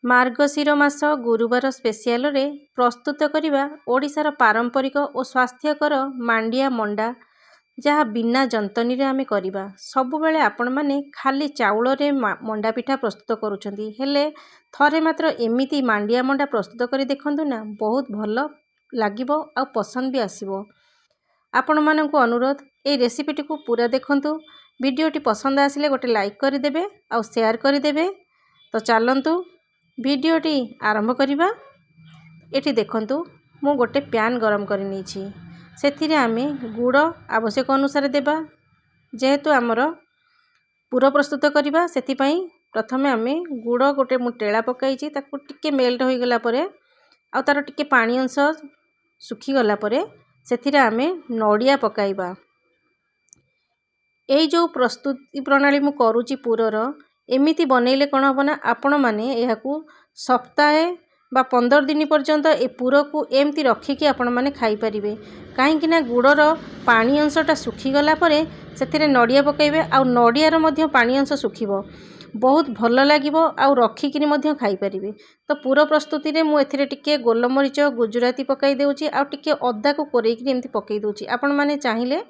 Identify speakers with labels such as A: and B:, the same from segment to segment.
A: मार्गशीर मास गुरुवार स्पेशल रे प्रस्तुत करिबा ओडिशार पारंपरिक और स्वास्थ्यकर मांडिया मंडा जहाँ बिना जंतनी रे आमे करिबा। सबु बेले आपण माने खाली चाउल रे मंडा पिठा प्रस्तुत करूछंती, हेले थरे मात्र एमिति मांडिया मंडा प्रस्तुत करी देखंतु ना, बहुत भल लागिबो आ पसंद भी आसीबो। आपण माननकु अनुरोध ए रेसिपीटी को पूरा देखंतु। वीडियोटी पसंद आसिले गोटे लाइक करि देबे आ शेयर करि देबे। तो चलंतु वीडियोटी आरंभ करिबा। एठी देखंतु मु गोटे प्यान गरम करि नेछि, सेथिरे आमे गुड़ आवश्यक अनुसार देबा। जेहेतु आमर पूरा प्रस्तुत करिबा सेथि पई प्रथमे आमे गुड़ गोटे मु टेला पकाइछि, ताकू टिके मेल्ट होई गला परे आ तार टिके पानी अंश सुखी गला परे सेथिरे आमे नडिया पकाइबा। एई जो प्रस्तुति प्रणाली मु करूची पुरर एमिति बनैले कौन हम ना, आपण माने एहाकू सप्ताहे बा 15 दिन पर्यंत ए पुर को एमती रखिकी आपण माने खाई परिबे। काहेकि ना गुड़र पानी अंशटा सुखी गला परे सेथिरे नडिया पकाइबे आ नडियार मध्य पानी अंश सुखिबो, बहुत भल लागिबो आ रखिकी मध्य खाई परिबे। तो पूरा प्रस्तुति रे मु एथिरे टिके गोलमरीच गुजराती पकाई देउची आ टिके अदा को कोरेकी एमती पकाई देउची। आपण माने चाहिले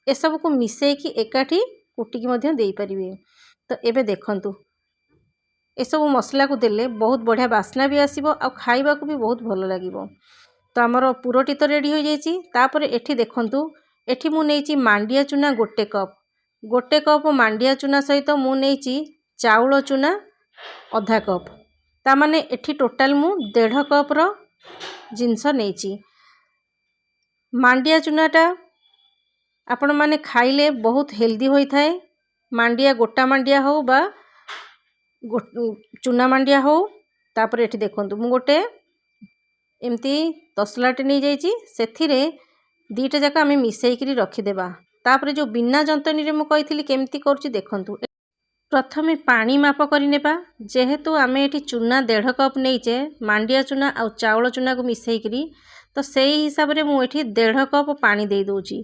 A: ए सब को मिसेकी एकाठी कुटिकी मध्य देई परिबे। तो एबे देखंतु ए सब मसला को देले बहुत बढ़िया बास्ना भी आसीबो आ खाइबा को भी बहुत भल लागिबो। तो हमर पुरोटी तो रेडी हो जाइछि। तापर एठी देखंतु एठी मु नेइछि मांडिया चूना गोटे कप मांडिया चूना सहित मु नेइछि चाउल चूना आधा कप। ता माने एठी टोटल मु 1.5 कप रो जिंस नेइछि। मांडिया चूनाटा आपण माने खाइले बहुत हेल्दी होई थाए। मांडिया गोटा मांडिया हो बा चूना मांडिया हो। तापर एठी देखंतु मु गोटे एमती तसलाटे नहीं जाइछि, सेथिरे दीटा जाका आमे मिसेइकरी रखि देबा। तापर जो बिना जंतनी रे मु कहिथिली केमती करूछि देखंतु। प्रथमे पानी माप करि नेबा। जेहेतु आमे एठी चूना 1.5 कप नेइचे, मांडिया चूना आ चाउल चूना को मिसेइकरी, तो सेही हिसाब रे मु एठी 1.5 कप पानी देई दोउछि।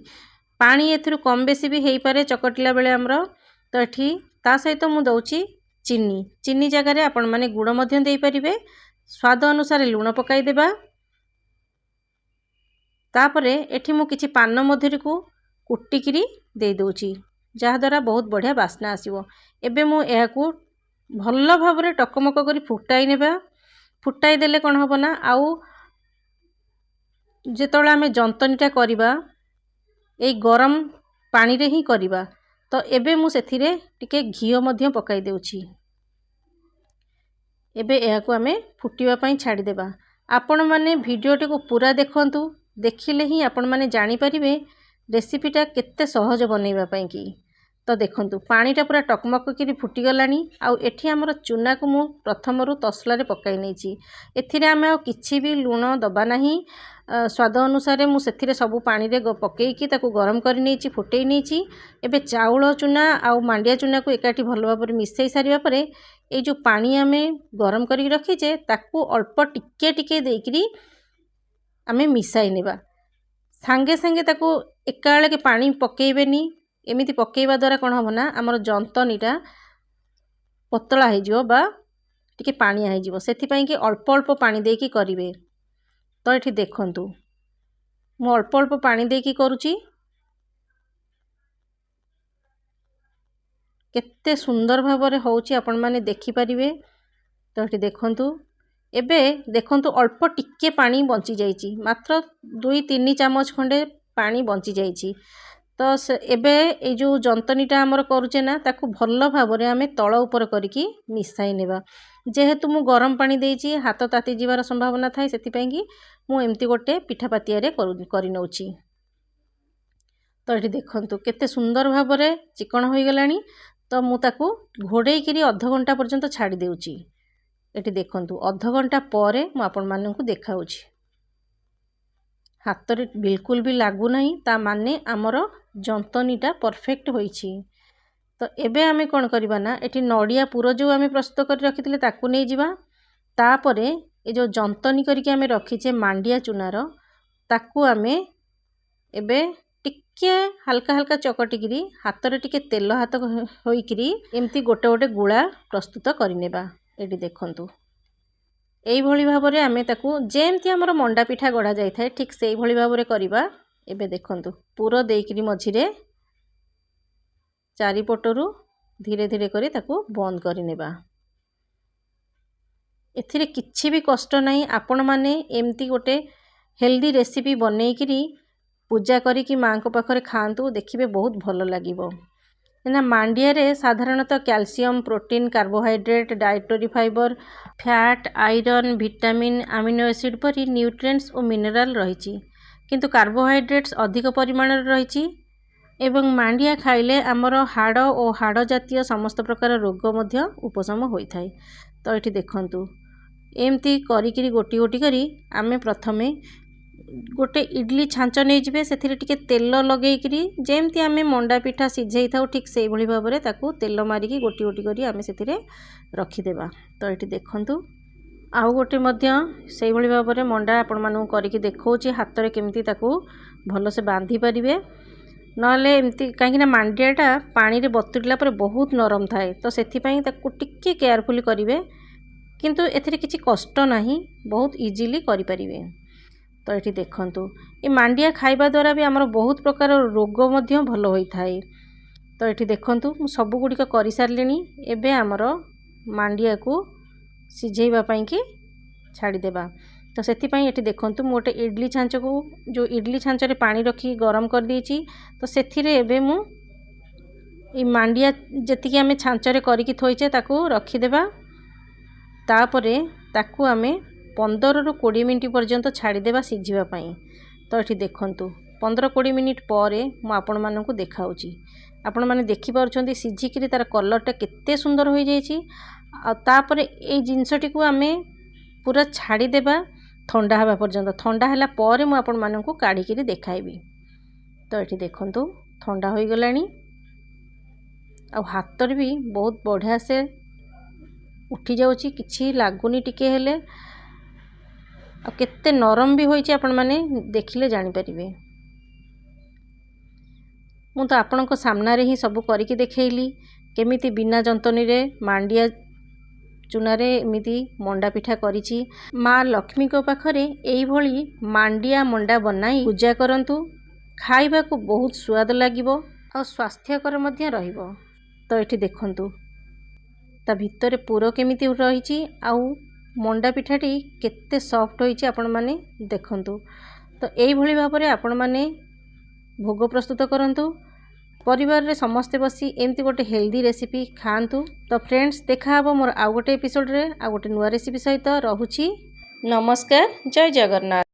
A: पानी एथिरु कम बेसी भी हेई पारे चकटिला बेले हमरो। तो एठी ता सहित मु दउछि चीनी जगह रे आपण माने गुड़ मध्य देई परिबे। स्वाद अनुसार लूण पकाई देबा। तापरे एठी मु किछि पान मधुरी को कुटिकिरी देई दोउछि, जहा द्वारा बहुत बढ़िया बास्ना आसीबो। एबे मु एहाकू भल्ल भाबरे टकमक करी फुटाई नेबा। फुटाई देले कोन हबो ना, आउ जेतोला आमे जंतनीटा करिबा एई गरम पानी रे ही करिबा। तो एबे मु सेथिरे टिके घियो मध्य पकाई देउछि। एबे एहाकू आमे फुटिबा पई छाडी देबा। आपण माने वीडियोटी को पूरा देखंतु, देखिले ही आपण माने जानि परिबे रेसिपीटा केते सहज बनैबा पई की। तो देखंतु पानीटा पूरा टकमक करी फुटी गलानी। आउ एठी हमर चूना को मु प्रथमरु तसला रे पकाई नेछि। एथिरे आमे आ किछि भी लूण दबा नाही। स्वाद अनुसार मु सेथिरे सबु पानी रे पकेइकी ताकू गरम करि नेछि, फुटेई नेछि। एबे चाउल चूना आउ मांडिया चूना को एकाठी भल भाबरे मिसेई सारिबा परे ए जो पानी आमे गरम करि रखिजे ताकू अल्प टिके टिके देइकरी आमे मिसाई नेबा। सांगे सांगे ताकू एकाळे के पानी पकेइबेनी। एमिति पकेइबा द्वारा कोन हबो ना, हमर जंतनीटा पतला हे जिवो बा टिके पानी हे जिवो। सेथि पई कि अल्प अल्प पानी देकी करिवे। तो एठी देखंतु मु अल्प अल्प पानी देकी करूची। केते सुंदर भाबरे होउची आपण माने देखि परिवे। तो एठी देखंतु एबे देखंतु अल्प टिके पानी बंची जाइची, मात्र 2-3 चम्मच खंडे पानी बंची जाइची। तो एबे ए जो जंतनीटा हमर करूचे ना, ताकू भल्ल भाबरे आमे तळ ऊपर करिकी मिसाई नेबा। जेहेतु मु गरम पानी देइची, हाथ ताती जीवार संभावना थाए, सेति पई कि मु एमती गोटे पिठा पातिया रे करि नउची। तो एठी देखंतु केते सुंदर भाबरे चिकन होई गलानी। तो मु ताकू घोड़ेई करी आधा घंटा पर्यंत छाड़ी देउची। एठी देखंतु आधा घंटा परे मु आपण माननकु देखाउची। हाथ रे बिल्कुल भी लागू नाही, ता माने हमर जंतनीटा परफेक्ट होईची। तो एबे आमे कोन करबा ना, एठी नडिया पुरो जो आमे प्रस्तुत कर रखिथिले ताकू नै जिबा। तापरे ए जो जंतनी करिके आमे रखिचे मांडिया चूनार, ताकू आमे एबे टिके हल्का हल्का चकटिकिरी हाथ रे टिके तेल हाथ होईकिरी एमती गोटे गोटे गुळा प्रस्तुत करिनेबा। एठी देखंतु এইभଳି ଭାବରେ ଆମେ ତାକୁ ଯେମିତି ଆମର ମଣ୍ଡା ପିଠା ଗଢ଼ା ଯାଇଥାଏ ଠିକ୍ ସେଇଭଳି ଭାବରେ କରିବା। ଏବେ ଦେଖନ୍ତୁ ପୁର ଦେଇକିରି ମଝିରେ ଚାରିପଟରୁ ଧୀରେ ଧୀରେ କରି ତାକୁ ବନ୍ଦ କରିନେବା। ଏଥିରେ କିଛି ବି କଷ୍ଟ ନାହିଁ। ଆପଣମାନେ ଏମିତି ଗୋଟେ ହେଲ୍ଦି ରେସିପି ବନେଇକିରି ପୂଜା କରିକି ମାଙ୍କ ପାଖରେ ଖାଆନ୍ତୁ, ଦେଖିବେ ବହୁତ ଭଲ ଲାଗିବ। ନା ମାଣ୍ଡିଆରେ ସାଧାରଣତଃ calcium, protein, carbohydrate, dietary fibre, fat, iron, vitamin, amino acid ପରି ନ୍ୟୁଟ୍ରିଏଣ୍ଟସ୍ ଓ ମିନେରାଲ ରହିଛି। କିନ୍ତୁ କାର୍ቦହାଇଡ୍ରେଟ୍ସ ଅଧିକ ପରିମାଣରେ ରହିଛି ଏବଂ ମାଣ୍ଡିଆ ଖାଇଲେ ଆମର ହାଡ଼ ଓ ହାଡ଼ ଜାତୀୟ ସମସ୍ତ ପ୍ରକାର ରୋଗ ମଧ୍ୟ ଉପଶମ ହୋଇଥାଏ। ତ ଏଠି ଦେଖନ୍ତୁ ଏମିତି କରିକିରି ଗୋଟି ଗୋଟି କରି ଆମେ ପ୍ରଥମେ ଗୋଟେ ଇଡଲି ଛାଞ୍ଚ ନେଇଯିବେ, ସେଥିରେ ଟିକେ ତେଲ ଲଗେଇକିରି ଯେମିତି ଆମେ ମଣ୍ଡା ପିଠା ସିଝେଇ ଥାଉ ଠିକ୍ ସେଇଭଳି ଭାବରେ ତାକୁ ତେଲ ମାରିକି ଗୋଟି ଗୋଟି କରି ଆମେ ସେଥିରେ ରଖିଦେବା। ତ ଏଠି ଦେଖନ୍ତୁ ଆଉ ଗୋଟେ ମଧ୍ୟ ସେଇଭଳି ଭାବରେ ମଣ୍ଡା ଆପଣମାନଙ୍କୁ କରିକି ଦେଖାଉଛି, ହାତରେ କେମିତି ତାକୁ ଭଲସେ ବାନ୍ଧି ପାରିବେ। ନହେଲେ ଏମିତି କାହିଁକିନା ମାଣ୍ଡିଆଟା ପାଣିରେ ବତୁରିଲା ପରେ ବହୁତ ନରମ ଥାଏ, ତ ସେଥିପାଇଁ ତାକୁ ଟିକେ କେୟାରଫୁଲି କରିବେ। କିନ୍ତୁ ଏଥିରେ କିଛି କଷ୍ଟ ନାହିଁ, ବହୁତ ଇଜିଲି କରିପାରିବେ। ତ ଏଠି ଦେଖନ୍ତୁ ଏ ମାଣ୍ଡିଆ ଖାଇବା ଦ୍ୱାରା ବି ଆମର ବହୁତ ପ୍ରକାର ରୋଗ ମଧ୍ୟ ଭଲ ହୋଇଥାଏ। ତ ଏଠି ଦେଖନ୍ତୁ ମୁଁ ସବୁଗୁଡ଼ିକ କରିସାରିଲିଣି। ଏବେ ଆମର ମାଣ୍ଡିଆକୁ ସିଝେଇବା ପାଇଁକି ଛାଡ଼ିଦେବା। ତ ସେଥିପାଇଁ ଏଠି ଦେଖନ୍ତୁ ମୁଁ ଗୋଟେ ଇଡଲି ଛାଞ୍ଚକୁ ଯେଉଁ ଇଡଲି ଛାଞ୍ଚରେ ପାଣି ରଖି ଗରମ କରିଦେଇଛି, ତ ସେଥିରେ ଏବେ ମୁଁ এই ମାଣ୍ଡିଆ ଯେତିକି ଆମେ ଛାଞ୍ଚରେ କରିକି ଥୋଇଛେ ତାକୁ ରଖିଦେବା। ତାପରେ ତାକୁ ଆମେ 15ରୁ 20 ମିନିଟ୍ ପର୍ଯ୍ୟନ୍ତ ଛାଡ଼ିଦେବା ସିଝିବା ପାଇଁ। ତ ଏଠି ଦେଖନ୍ତୁ 15-20 ମିନିଟ୍ ପରେ ମୁଁ ଆପଣମାନଙ୍କୁ ଦେଖାଉଛି। ଆପଣମାନେ ଦେଖିପାରୁଛନ୍ତି ସିଝିକିରି ତାର କଲର୍ଟା କେତେ ସୁନ୍ଦର ହୋଇଯାଇଛି। ଆଉ ତାପରେ ଏଇ ଜିନିଷଟିକୁ ଆମେ ପୁରା ଛାଡ଼ିଦେବା ଥଣ୍ଡା ହେବା ପର୍ଯ୍ୟନ୍ତ। ଥଣ୍ଡା ହେଲା ପରେ ମୁଁ ଆପଣମାନଙ୍କୁ କାଢ଼ିକିରି ଦେଖାଇବି। ତ ଏଠି ଦେଖନ୍ତୁ ଥଣ୍ଡା ହୋଇଗଲାଣି ଆଉ ହାତରେ ବି ବହୁତ ବଢ଼ିଆ ସେ ଉଠି ଯାଉଛି, କିଛି ଲାଗୁନି ଟିକେ ହେଲେ। ଆଉ କେତେ ନରମ ବି ହୋଇଛି ଆପଣମାନେ ଦେଖିଲେ ଜାଣିପାରିବେ। ମୁଁ ତ ଆପଣଙ୍କ ସାମ୍ନାରେ ହିଁ ସବୁ କରିକି ଦେଖେଇଲି କେମିତି ବିନା ଯନ୍ତଣୀରେ ମାଣ୍ଡିଆ ଚୁନାରେ ଏମିତି ମଣ୍ଡା ପିଠା କରିଛି। ମା ଲକ୍ଷ୍ମୀଙ୍କ ପାଖରେ ଏଇଭଳି ମାଣ୍ଡିଆ ମଣ୍ଡା ବନାଇ ପୂଜା କରନ୍ତୁ, ଖାଇବାକୁ ବହୁତ ସ୍ୱାଦ ଲାଗିବ ଆଉ ସ୍ୱାସ୍ଥ୍ୟକର ମଧ୍ୟ ରହିବ। ତ ଏଠି ଦେଖନ୍ତୁ ତା ଭିତରେ ପୁର କେମିତି ରହିଛି ଆଉ ମଣ୍ଡା ପିଠାଟି କେତେ ସଫ୍ଟ ହୋଇଛି ଆପଣମାନେ ଦେଖନ୍ତୁ। ତ ଏଇଭଳି ଭାବରେ ଆପଣମାନେ ଭୋଗ ପ୍ରସ୍ତୁତ କରନ୍ତୁ, ପରିବାରରେ ସମସ୍ତେ ବସି ଏମିତି ଗୋଟେ ହେଲ୍ଦି ରେସିପି ଖାଆନ୍ତୁ। ତ ଫ୍ରେଣ୍ଡସ୍ ଦେଖା ହେବ ମୋର ଆଉ ଗୋଟେ ଏପିସୋଡ଼ରେ ଆଉ ଗୋଟେ ନୂଆ ରେସିପି ସହିତ। ରହୁଛି, ନମସ୍କାର, ଜୟ ଜଗନ୍ନାଥ।